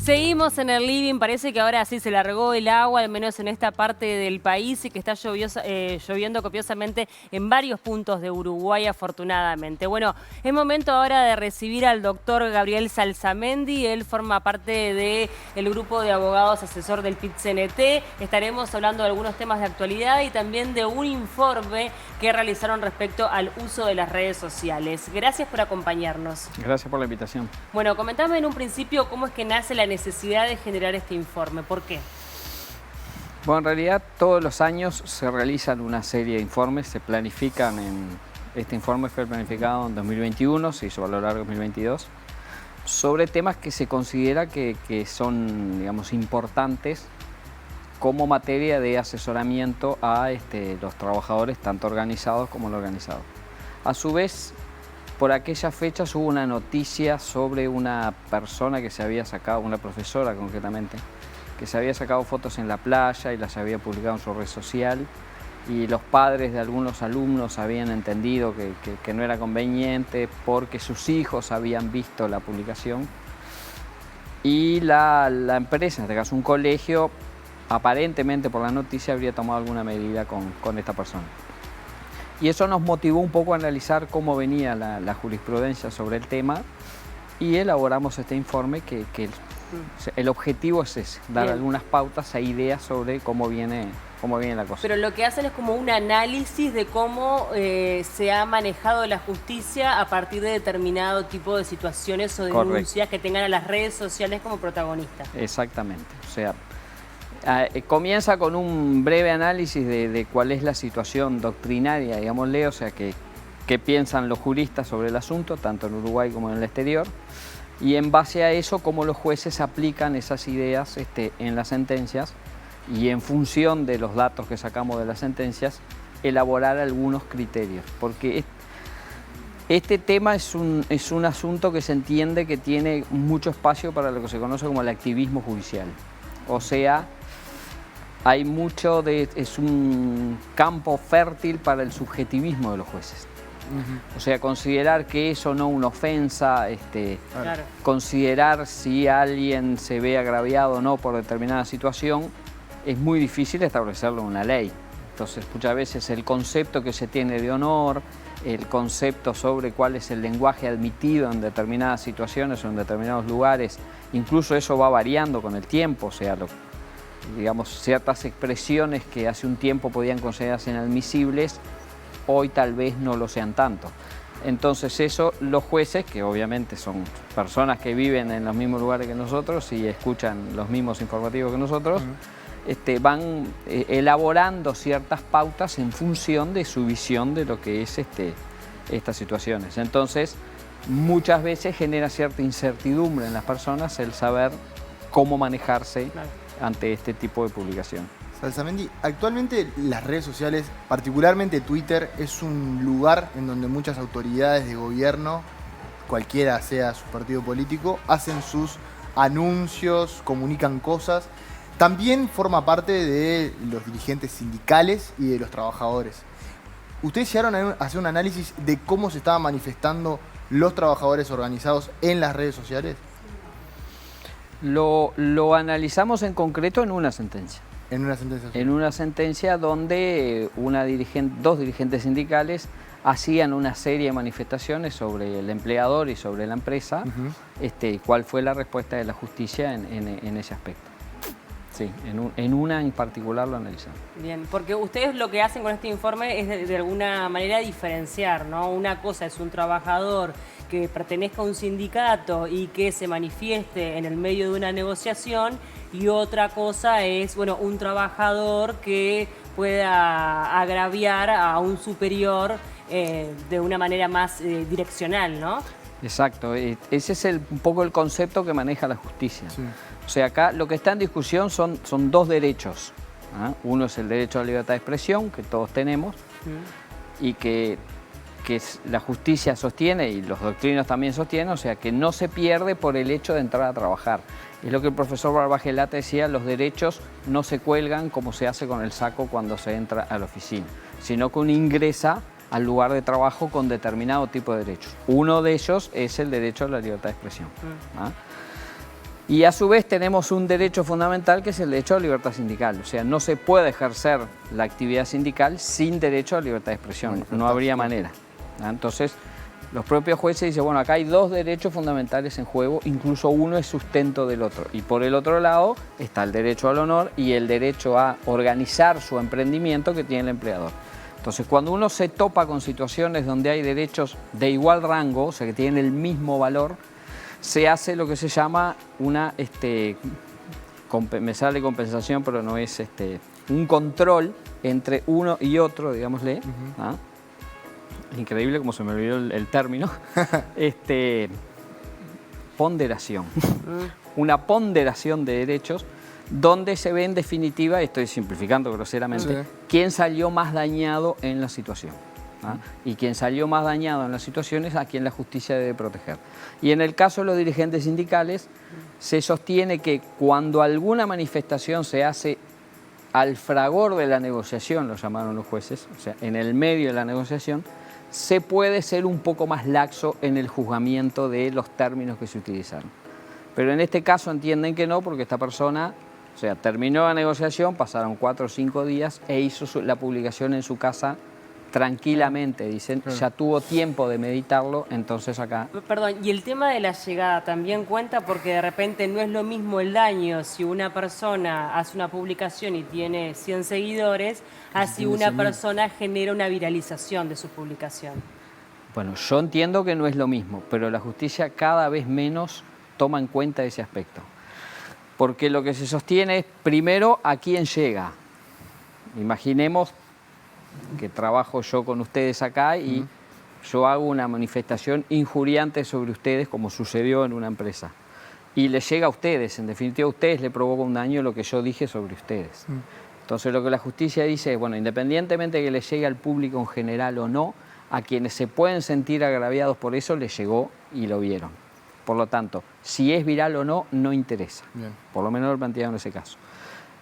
Seguimos en el living, parece que ahora sí se largó el agua, al menos en esta parte del país, y que está lloviendo copiosamente en varios puntos de Uruguay, afortunadamente. Bueno, es momento ahora de recibir al doctor Gabriel Salsamendi. Él forma parte del grupo de abogados asesor del PIT-CNT. Estaremos hablando de algunos temas de actualidad y también de un informe que realizaron respecto al uso de las redes sociales. Gracias por acompañarnos. Gracias por la invitación. Bueno, comentame en un principio cómo es que nace la necesidad de generar este informe. ¿Por qué? Bueno, en realidad todos los años se realizan una serie de informes, se planifican este informe fue planificado en 2021, se hizo a lo largo de 2022, sobre temas que se considera que son, digamos, importantes como materia de asesoramiento a los trabajadores, tanto organizados como no organizados. A su vez, por aquellas fechas hubo una noticia sobre una persona que se había sacado, una profesora concretamente, que se había sacado fotos en la playa y las había publicado en su red social, y los padres de algunos alumnos habían entendido que no era conveniente porque sus hijos habían visto la publicación, y la empresa, en este caso un colegio, aparentemente por la noticia habría tomado alguna medida con esta persona. Y eso nos motivó un poco a analizar cómo venía la jurisprudencia sobre el tema, y elaboramos este informe que el objetivo es ese, dar algunas pautas e ideas sobre cómo viene la cosa. Pero lo que hacen es como un análisis de cómo se ha manejado la justicia a partir de determinado tipo de situaciones o denuncias que tengan a las redes sociales como protagonistas. Exactamente, o sea, comienza con un breve análisis de cuál es la situación doctrinaria, digámosle, o sea, qué piensan los juristas sobre el asunto, tanto en Uruguay como en el exterior, y en base a eso, cómo los jueces aplican esas ideas en las sentencias, y en función de los datos que sacamos de las sentencias, elaborar algunos criterios, porque este tema es un asunto que se entiende que tiene mucho espacio para lo que se conoce como el activismo judicial, o sea, hay mucho es un campo fértil para el subjetivismo de los jueces. O sea, considerar que eso no es una ofensa, considerar si alguien se ve agraviado o no por determinada situación, es muy difícil establecerlo en una ley. Entonces, muchas veces el concepto que se tiene de honor, el concepto sobre cuál es el lenguaje admitido en determinadas situaciones o en determinados lugares, incluso eso va variando con el tiempo, o sea, digamos, ciertas expresiones que hace un tiempo podían considerarse inadmisibles, hoy tal vez no lo sean tanto. Entonces eso, los jueces, que obviamente son personas que viven en los mismos lugares que nosotros y escuchan los mismos informativos que nosotros, van elaborando ciertas pautas en función de su visión de lo que es estas situaciones. Entonces, muchas veces genera cierta incertidumbre en las personas el saber cómo manejarse ante este tipo de publicación. Salsamendi, actualmente las redes sociales, particularmente Twitter, es un lugar en donde muchas autoridades de gobierno, cualquiera sea su partido político, hacen sus anuncios, comunican cosas. También forma parte de los dirigentes sindicales y de los trabajadores. ¿Ustedes llegaron a hacer un análisis de cómo se estaban manifestando los trabajadores organizados en las redes sociales? Lo analizamos en concreto en una sentencia. En una sentencia. En una sentencia donde dos dirigentes sindicales hacían una serie de manifestaciones sobre el empleador y sobre la empresa, cuál fue la respuesta de la justicia en ese aspecto. Sí, en una en particular lo analizamos. Bien, porque ustedes lo que hacen con este informe es de alguna manera diferenciar, ¿no? Una cosa es un trabajador que pertenezca a un sindicato y que se manifieste en el medio de una negociación, y otra cosa es, bueno, un trabajador que pueda agraviar a un superior de una manera más direccional, ¿no? Exacto, ese es un poco el concepto que maneja la justicia. Sí. O sea, acá lo que está en discusión son dos derechos. Uno es el derecho a la libertad de expresión, que todos tenemos, y que la justicia sostiene y los doctrinos también sostienen, o sea, que no se pierde por el hecho de entrar a trabajar. Es lo que el profesor Barbagelata decía, los derechos no se cuelgan como se hace con el saco cuando se entra a la oficina, sino que uno ingresa al lugar de trabajo con determinado tipo de derechos. Uno de ellos es el derecho a la libertad de expresión. Y a su vez tenemos un derecho fundamental que es el derecho a la libertad sindical. O sea, no se puede ejercer la actividad sindical sin derecho a la libertad de expresión. No habría manera. Entonces, los propios jueces dicen, bueno, acá hay dos derechos fundamentales en juego, incluso uno es sustento del otro. Y por el otro lado está el derecho al honor y el derecho a organizar su emprendimiento que tiene el empleador. Entonces, cuando uno se topa con situaciones donde hay derechos de igual rango, o sea, que tienen el mismo valor, se hace lo que se llama una, me sale compensación, pero no es un control entre uno y otro, digámosle. ¿Ah? Increíble como se me olvidó el término. Ponderación. Una ponderación de derechos donde se ve en definitiva, estoy simplificando groseramente, quién salió más dañado en la situación. ¿Ah? Y quien salió más dañado en la situación es a quien la justicia debe proteger. Y en el caso de los dirigentes sindicales, se sostiene que cuando alguna manifestación se hace al fragor de la negociación, lo llamaron los jueces, o sea, en el medio de la negociación, se puede ser un poco más laxo en el juzgamiento de los términos que se utilizaron. Pero en este caso entienden que no, porque esta persona, o sea, terminó la negociación, pasaron 4 o 5 días e hizo la publicación en su casa tranquilamente, dicen, ya tuvo tiempo de meditarlo, entonces acá... Perdón, y el tema de la llegada también cuenta porque de repente no es lo mismo el daño si una persona hace una publicación y tiene 100 seguidores, a si una persona genera una viralización de su publicación. Bueno, yo entiendo que no es lo mismo, pero la justicia cada vez menos toma en cuenta ese aspecto. Porque lo que se sostiene es, primero, a quién llega. Imaginemos que trabajo yo con ustedes acá y yo hago una manifestación injuriante sobre ustedes, como sucedió en una empresa. Y les llega a ustedes, en definitiva a ustedes le provoca un daño lo que yo dije sobre ustedes. Entonces lo que la justicia dice es, bueno, independientemente de que les llegue al público en general o no, a quienes se pueden sentir agraviados por eso les llegó y lo vieron. Por lo tanto, si es viral o no, no interesa. Bien. Por lo menos lo plantearon en ese caso.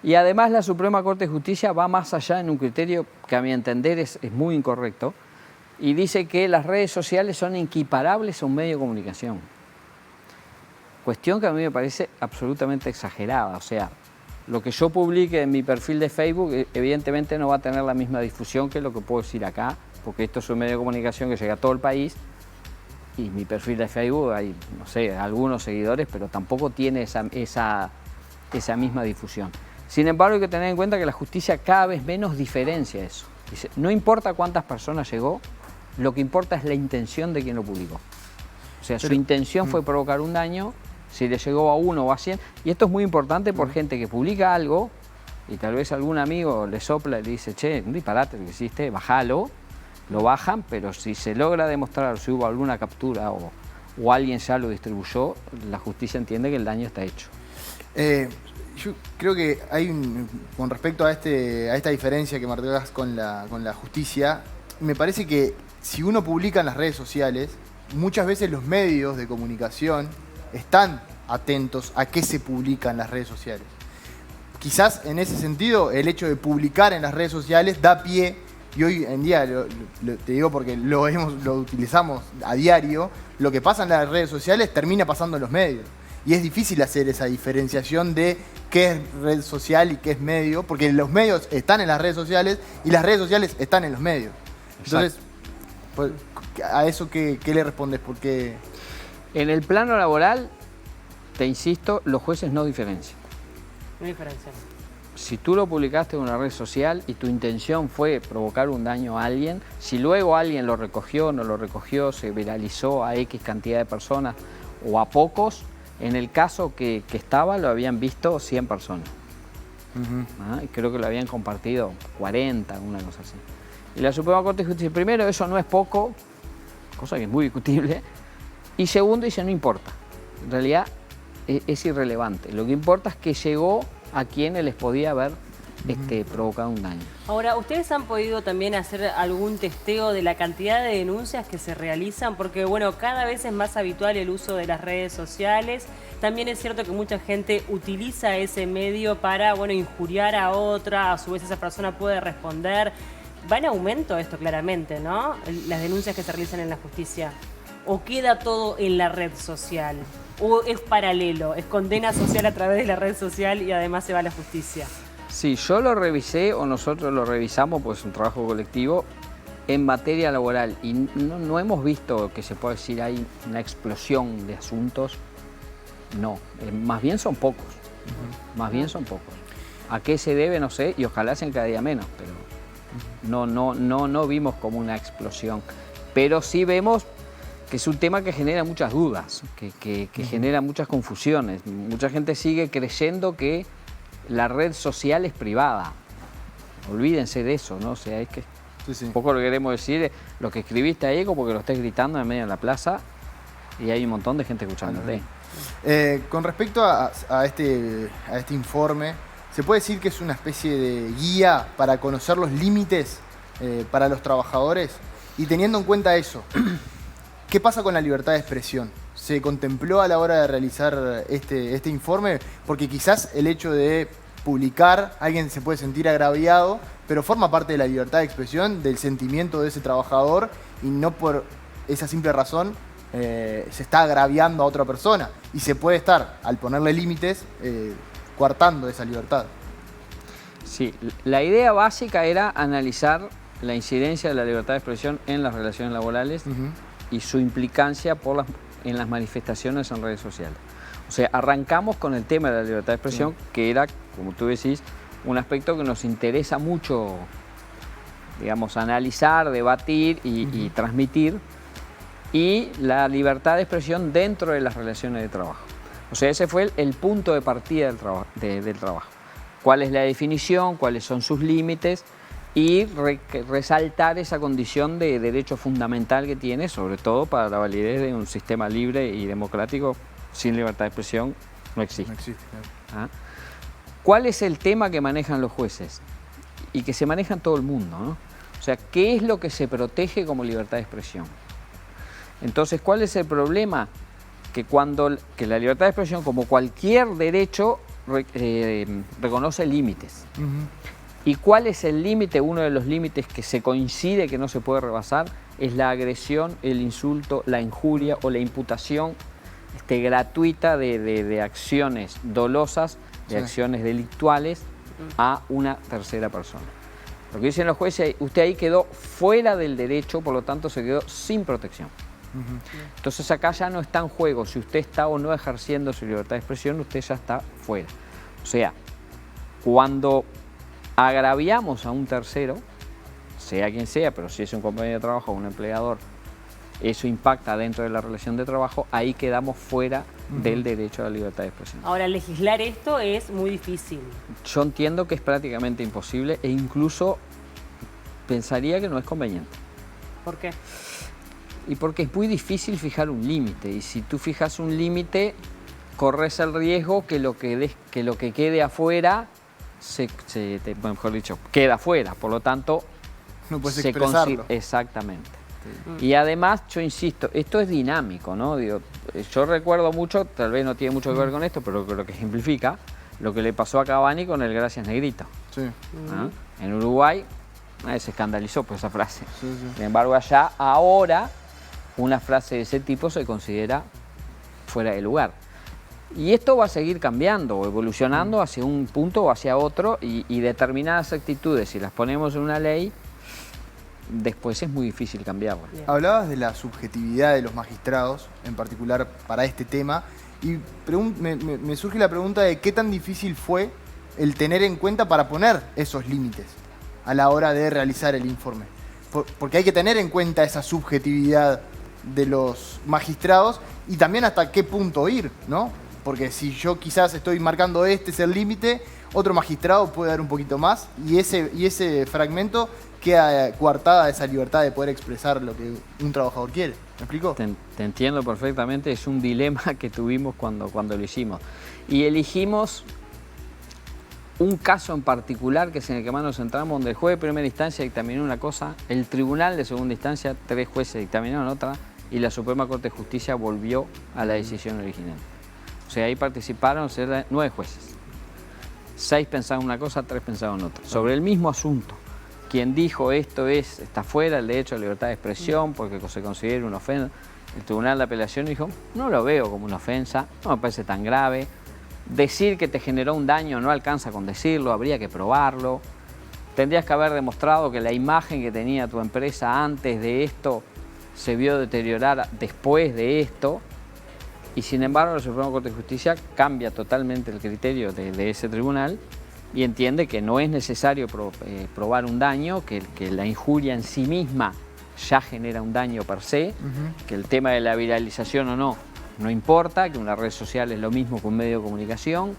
Y además la Suprema Corte de Justicia va más allá en un criterio que a mi entender es muy incorrecto y dice que las redes sociales son equiparables a un medio de comunicación. Cuestión que a mí me parece absolutamente exagerada. O sea, lo que yo publique en mi perfil de Facebook evidentemente no va a tener la misma difusión que lo que puedo decir acá, porque esto es un medio de comunicación que llega a todo el país y mi perfil de Facebook hay, no sé, algunos seguidores, pero tampoco tiene esa misma difusión. Sin embargo, hay que tener en cuenta que la justicia cada vez menos diferencia eso. Dice, no importa cuántas personas llegó, lo que importa es la intención de quien lo publicó. O sea, su intención fue provocar un daño, si le llegó a 1 o a 100. Y esto es muy importante por gente que publica algo y tal vez algún amigo le sopla y le dice, che, un disparate lo que hiciste, bájalo. Lo bajan, pero si se logra demostrar si hubo alguna captura o alguien ya lo distribuyó, la justicia entiende que el daño está hecho. Yo creo que hay con respecto a esta diferencia que marcas con la justicia, me parece que si uno publica en las redes sociales, muchas veces los medios de comunicación están atentos a qué se publica en las redes sociales. Quizás en ese sentido el hecho de publicar en las redes sociales da pie, y hoy en día te digo porque lo utilizamos a diario, lo que pasa en las redes sociales termina pasando en los medios. Y es difícil hacer esa diferenciación de qué es red social y qué es medio, porque los medios están en las redes sociales y las redes sociales están en los medios. Entonces, pues, ¿a eso qué le respondes? Porque en el plano laboral, te insisto, los jueces no diferencian. No diferencian. Si tú lo publicaste en una red social y tu intención fue provocar un daño a alguien, si luego alguien lo recogió, no lo recogió, se viralizó a X cantidad de personas o a pocos, en el caso que estaba lo habían visto 100 personas. Y creo que lo habían compartido 40, una cosa así. Y la Suprema Corte de Justicia, primero, eso no es poco, cosa que es muy discutible, y segundo, dice, no importa. En realidad es irrelevante. Lo que importa es que llegó a quienes les podía haber provocado un daño. Ahora, ¿ustedes han podido también hacer algún testeo de la cantidad de denuncias que se realizan? Porque, bueno, cada vez es más habitual el uso de las redes sociales. También es cierto que mucha gente utiliza ese medio para, bueno, injuriar a otra. A su vez, esa persona puede responder. Va en aumento esto claramente, ¿no? Las denuncias que se realizan en la justicia. ¿O queda todo en la red social? ¿O es paralelo? ¿Es condena social a través de la red social y además se va a la justicia? Sí, yo lo revisé o nosotros lo revisamos, pues es un trabajo colectivo, en materia laboral y no hemos visto que se pueda decir hay una explosión de asuntos. No, más bien son pocos. Más bien son pocos. ¿A qué se debe? No sé, y ojalá sean cada día menos, pero no vimos como una explosión. Pero sí vemos que es un tema que genera muchas dudas, que genera muchas confusiones. Mucha gente sigue creyendo que la red social es privada. Olvídense de eso, ¿no? O sea, es que un poco lo que queremos decir es lo que escribiste ahí como que lo estés gritando en medio de la plaza y hay un montón de gente escuchándote. Con respecto a este informe, ¿se puede decir que es una especie de guía para conocer los límites para los trabajadores? Y teniendo en cuenta eso, ¿qué pasa con la libertad de expresión? ¿Se contempló a la hora de realizar este informe? Porque quizás el hecho de publicar, alguien se puede sentir agraviado, pero forma parte de la libertad de expresión, del sentimiento de ese trabajador, y no por esa simple razón se está agraviando a otra persona. Y se puede estar, al ponerle límites, coartando esa libertad. Sí, la idea básica era analizar la incidencia de la libertad de expresión en las relaciones laborales y su implicancia en las manifestaciones en redes sociales. O sea, arrancamos con el tema de la libertad de expresión, que era, como tú decís, un aspecto que nos interesa mucho, digamos, analizar, debatir y transmitir, y la libertad de expresión dentro de las relaciones de trabajo. O sea, ese fue el punto de partida del trabajo. ¿Cuál es la definición? ¿Cuáles son sus límites? Y resaltar esa condición de derecho fundamental que tiene, sobre todo para la validez de un sistema libre y democrático. Sin libertad de expresión no existe. No existe, claro. ¿Cuál es el tema que manejan los jueces? Y que se maneja en todo el mundo, ¿no? O sea, ¿qué es lo que se protege como libertad de expresión? Entonces, ¿cuál es el problema? Que la libertad de expresión, como cualquier derecho, reconoce límites. ¿Y cuál es el límite? Uno de los límites que se coincide que no se puede rebasar es la agresión, el insulto, la injuria o la imputación gratuita de acciones dolosas, de acciones delictuales a una tercera persona. Lo que dicen los jueces, usted ahí quedó fuera del derecho, por lo tanto se quedó sin protección. Entonces acá ya no está en juego si usted está o no ejerciendo su libertad de expresión, usted ya está fuera. O sea, cuando agraviamos a un tercero, sea quien sea, pero si es un compañero de trabajo o un empleador, eso impacta dentro de la relación de trabajo, ahí quedamos fuera del derecho a la libertad de expresión. Ahora, legislar esto es muy difícil. Yo entiendo que es prácticamente imposible e incluso pensaría que no es conveniente. ¿Por qué? Y porque es muy difícil fijar un límite, y si tú fijas un límite, corres el riesgo que lo que quede afuera, mejor dicho, queda afuera, por lo tanto... No puedes expresarlo. Exactamente. Y además, yo insisto, esto es dinámico, ¿no? Digo, yo recuerdo mucho, tal vez no tiene mucho que ver con esto, pero creo que ejemplifica lo que le pasó a Cavani con el Gracias Negrito. Sí. En Uruguay nadie se escandalizó por esa frase. Sin embargo, allá, ahora, una frase de ese tipo se considera fuera de lugar. Y esto va a seguir cambiando o evolucionando hacia un punto o hacia otro, y determinadas actitudes, si las ponemos en una ley, después es muy difícil cambiarlo. Hablabas de la subjetividad de los magistrados, en particular para este tema, y me surge la pregunta de qué tan difícil fue el tener en cuenta para poner esos límites a la hora de realizar el informe. Porque hay que tener en cuenta esa subjetividad de los magistrados y también hasta qué punto ir, ¿no? Porque si yo quizás estoy marcando este es el límite, otro magistrado puede dar un poquito más y ese fragmento queda coartada esa libertad de poder expresar lo que un trabajador quiere. ¿Me explico? Te entiendo perfectamente, es un dilema que tuvimos cuando lo hicimos. Y elegimos un caso en particular, que es en el que más nos centramos, donde el juez de primera instancia dictaminó una cosa, el tribunal de segunda instancia, 3 jueces dictaminaron otra, y la Suprema Corte de Justicia volvió a la decisión original. O sea, ahí participaron 9 jueces. 6 pensaban una cosa, 3 pensaban otra, sobre el mismo asunto. quien dijo esto está fuera del derecho a la libertad de expresión porque se considera una ofensa. El Tribunal de Apelación dijo, no lo veo como una ofensa, no me parece tan grave. Decir que te generó un daño no alcanza con decirlo, habría que probarlo. Tendrías que haber demostrado que la imagen que tenía tu empresa antes de esto se vio deteriorar después de esto. Y sin embargo, la Suprema Corte de Justicia cambia totalmente el criterio de ese tribunal y entiende que no es necesario probar un daño, que la injuria en sí misma ya genera un daño per se, que el tema de la viralización o no importa, que una red social es lo mismo que un medio de comunicación.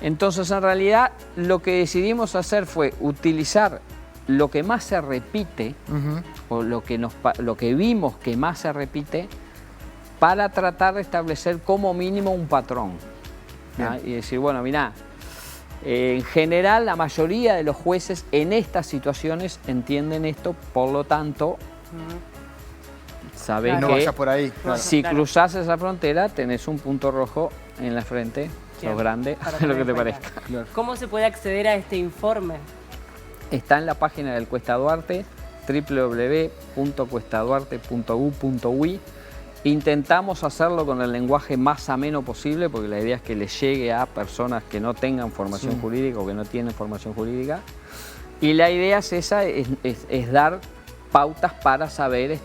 Entonces, en realidad, lo que decidimos hacer fue utilizar lo que más se repite, o lo que vimos que más se repite, para tratar de establecer como mínimo un patrón. Y decir, bueno, mirá, en general la mayoría de los jueces en estas situaciones entienden esto, por lo tanto, sabés no que vayas por ahí. si cruzás esa frontera tenés un punto rojo en la frente, sos grande, lo que te parezca. ¿Cómo se puede acceder a este informe? Está en la página del Cuesta Duarte, www.cuestaduarte.gu.uy. Intentamos hacerlo con el lenguaje más ameno posible, porque la idea es que le llegue a personas que no tengan formación jurídica o que no tienen formación jurídica. Y la idea es esa, es dar pautas para saber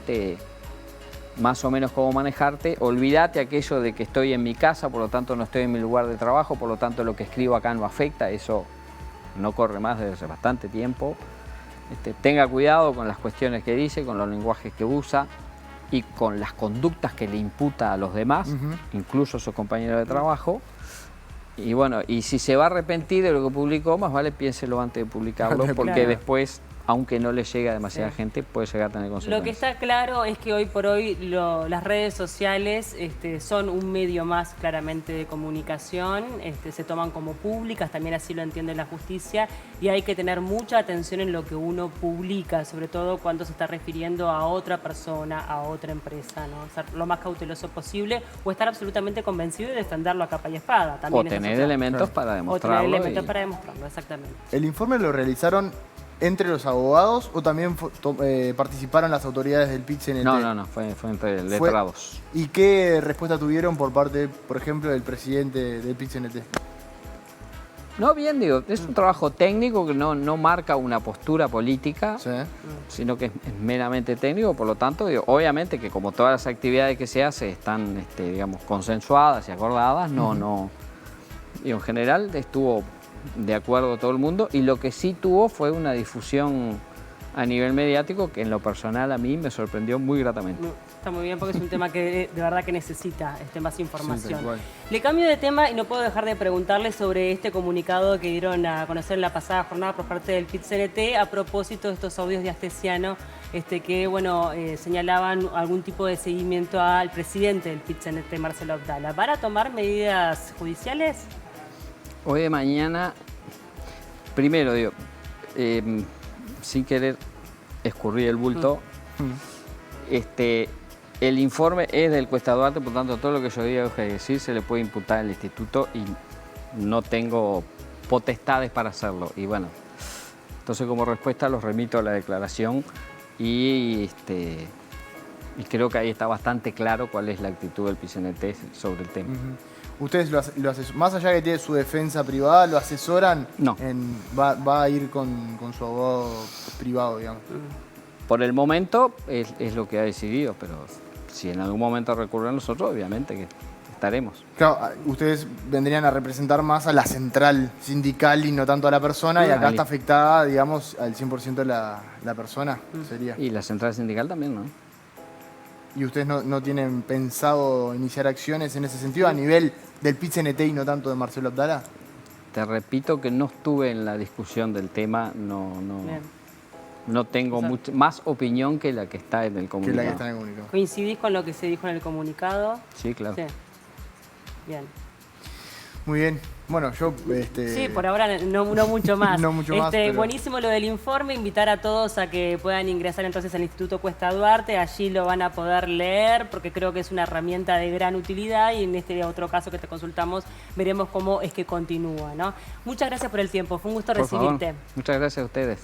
más o menos cómo manejarte. Olvídate aquello de que estoy en mi casa, por lo tanto no estoy en mi lugar de trabajo, por lo tanto lo que escribo acá no afecta, eso no corre más desde hace bastante tiempo. Tenga cuidado con las cuestiones que dice, con los lenguajes que usa y con las conductas que le imputa a los demás, incluso a sus compañeros de trabajo. Y bueno, y si se va a arrepentir de lo que publicó, más vale piénselo antes de publicarlo, porque después, aunque no le llegue a demasiada gente, puede llegar a tener consecuencias. Lo que está claro es que hoy por hoy las redes sociales son un medio más claramente de comunicación, se toman como públicas, también así lo entiende la justicia, y hay que tener mucha atención en lo que uno publica, sobre todo cuando se está refiriendo a otra persona, a otra empresa, ¿no? Ser lo más cauteloso posible o estar absolutamente convencido y defenderlo a capa y espada. También o tener elementos para demostrarlo. O tener elementos para demostrarlo, exactamente. ¿El informe lo realizaron entre los abogados o también participaron las autoridades del PIT-CNT? No, fue entre letrados. ¿Y qué respuesta tuvieron por parte, por ejemplo, del presidente del PIT-CNT? No, bien, digo, es un trabajo técnico que no marca una postura política, sino que es meramente técnico, por lo tanto, digo, obviamente que como todas las actividades que se hacen están, digamos, consensuadas y acordadas, digo, en general estuvo de acuerdo todo el mundo, y lo que sí tuvo fue una difusión a nivel mediático que en lo personal a mí me sorprendió muy gratamente. Está muy bien, porque es un tema que de verdad que necesita más información. Le cambio de tema y no puedo dejar de preguntarle sobre este comunicado que dieron a conocer en la pasada jornada por parte del PIT-CNT a propósito de estos audios de Astesiano que, bueno, señalaban algún tipo de seguimiento al presidente del PIT-CNT, Marcelo Abdala. ¿Van a tomar medidas judiciales? Hoy de mañana, primero digo, sin querer escurrir el bulto, el informe es del Cuesta Duarte, por tanto todo lo que yo diga o decir se le puede imputar al instituto y no tengo potestades para hacerlo. Y bueno, entonces como respuesta los remito a la declaración y creo que ahí está bastante claro cuál es la actitud del PIT-CNT sobre el tema. ¿Ustedes más allá que tiene su defensa privada, lo asesoran? No. Va a ir con su abogado privado, digamos. Por el momento es lo que ha decidido, pero si en algún momento recurre a nosotros, obviamente que estaremos. Claro, ustedes vendrían a representar más a la central sindical y no tanto a la persona, y acá está afectada, digamos, al 100% la persona, sería. Y la central sindical también, ¿no? ¿Y ustedes no tienen pensado iniciar acciones en ese sentido a nivel del PIT-CNT y no tanto de Marcelo Abdala? Te repito que no estuve en la discusión del tema, no tengo más opinión que la que está en el comunicado. ¿Coincidís con lo que se dijo en el comunicado? Sí, claro. Sí. Bien. Muy bien. Bueno, yo... Sí, por ahora no mucho más. No mucho más, pero... Buenísimo lo del informe. Invitar a todos a que puedan ingresar entonces al Instituto Cuesta Duarte. Allí lo van a poder leer porque creo que es una herramienta de gran utilidad y en este otro caso que te consultamos veremos cómo es que continúa, ¿no? Muchas gracias por el tiempo. Fue un gusto recibirte. Muchas gracias a ustedes.